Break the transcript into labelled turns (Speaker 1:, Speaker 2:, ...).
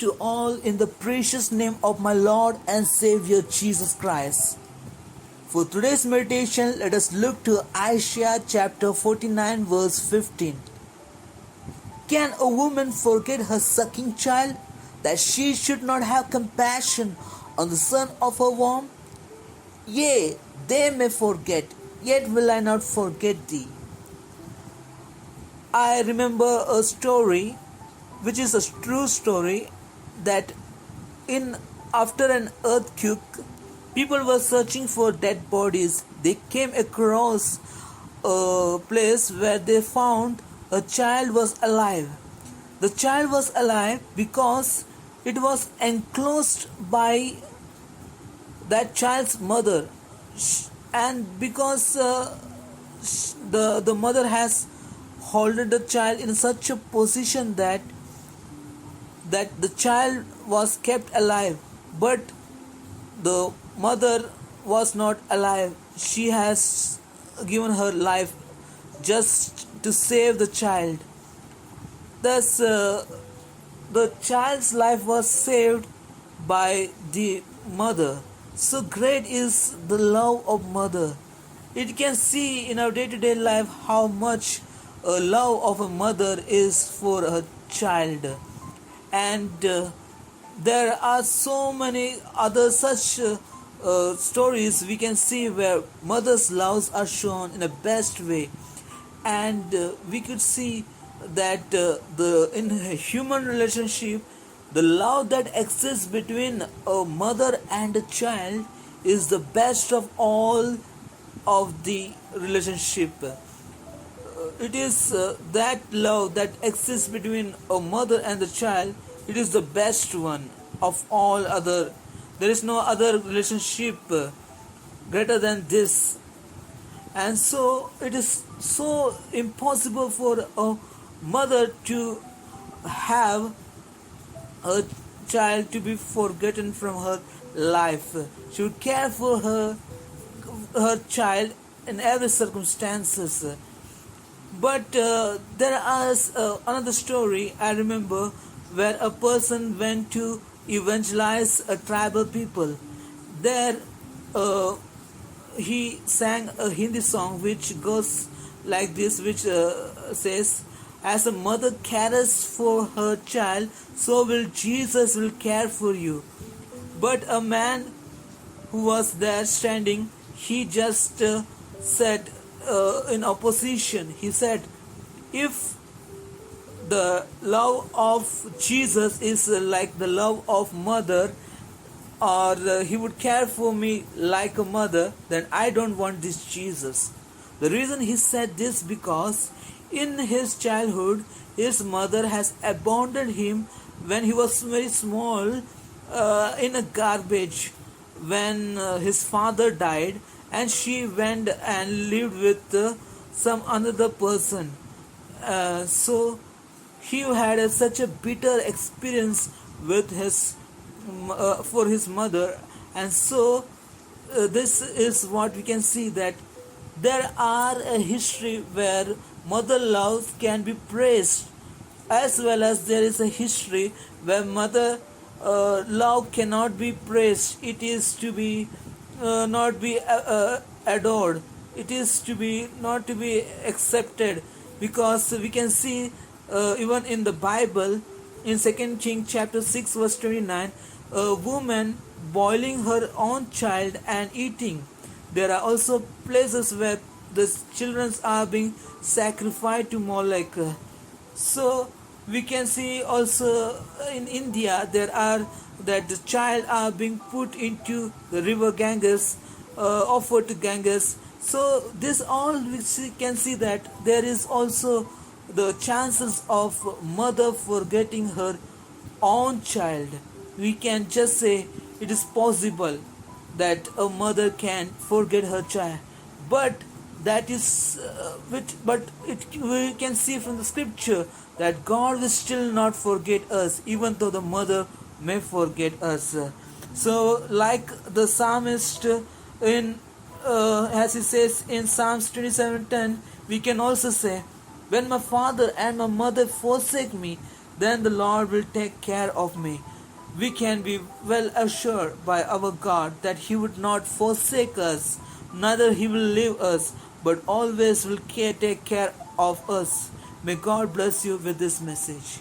Speaker 1: to all in the precious name of my Lord and Savior Jesus Christ. For today's meditation, let us look to Isaiah chapter 49 verse 15. Can a woman forget her sucking child, that she should not have compassion on the son of her womb? Yea, they may forget, yet will I not forget thee. I remember a story, which is a true story, that in after an earthquake, people were searching for dead bodies. They came across a place where they found a child was alive. The child was alive because it was enclosed by that child's mother, and because the mother has holded the child in such a position that the child was kept alive, but the mother was not alive. She has given her life just to save the child. Thus, the child's life was saved by the mother. So great is the love of mother. It can see in our day-to-day life how much love of a mother is for a child. And there are so many other such stories we can see where mothers' loves are shown in the best way. And we could see that in a human relationship, the love that exists between a mother and a child is the best of all of the relationship. It is that love that exists between a mother and the child. It is the best one of all other. There is no other relationship greater than this. And so it is so impossible for a mother to have her child to be forgotten from her life. She would care for her child in every circumstances. But there is another story I remember where a person went to evangelize a tribal people. There he sang a Hindi song which goes like this, which says, as a mother cares for her child, so will Jesus will care for you. But a man who was there standing, he just said in opposition, he said, if the love of Jesus is like the love of mother, or he would care for me like a mother, then I don't want this Jesus. The reason he said this because in his childhood his mother has abandoned him when he was very small in a garbage when his father died, and she went and lived with some another person. So he had such a bitter experience with his for his mother. And so this is what we can see, that there are a history where mother love can be praised, as well as there is a history where mother love cannot be praised. It is to be not be adored. It is to be not to be accepted, because we can see even in the Bible, in 2 Kings chapter 6 verse 29, a woman boiling her own child and eating. There are also places where the children are being sacrificed to Molech. So we can see also in India there are that the child are being put into the river Ganges, offered to Ganges. So this all we can see that there is also the chances of mother forgetting her own child. We can just say it is possible that a mother can forget her child, but that is we can see from the scripture that God will still not forget us, even though the mother may forget us. So like the psalmist in as he says in Psalms 27:10, we can also say, when my father and my mother forsake me, then the Lord will take care of me. We can be well assured by our God that He would not forsake us, neither He will leave us, but always will take care of us. May God bless you with this message.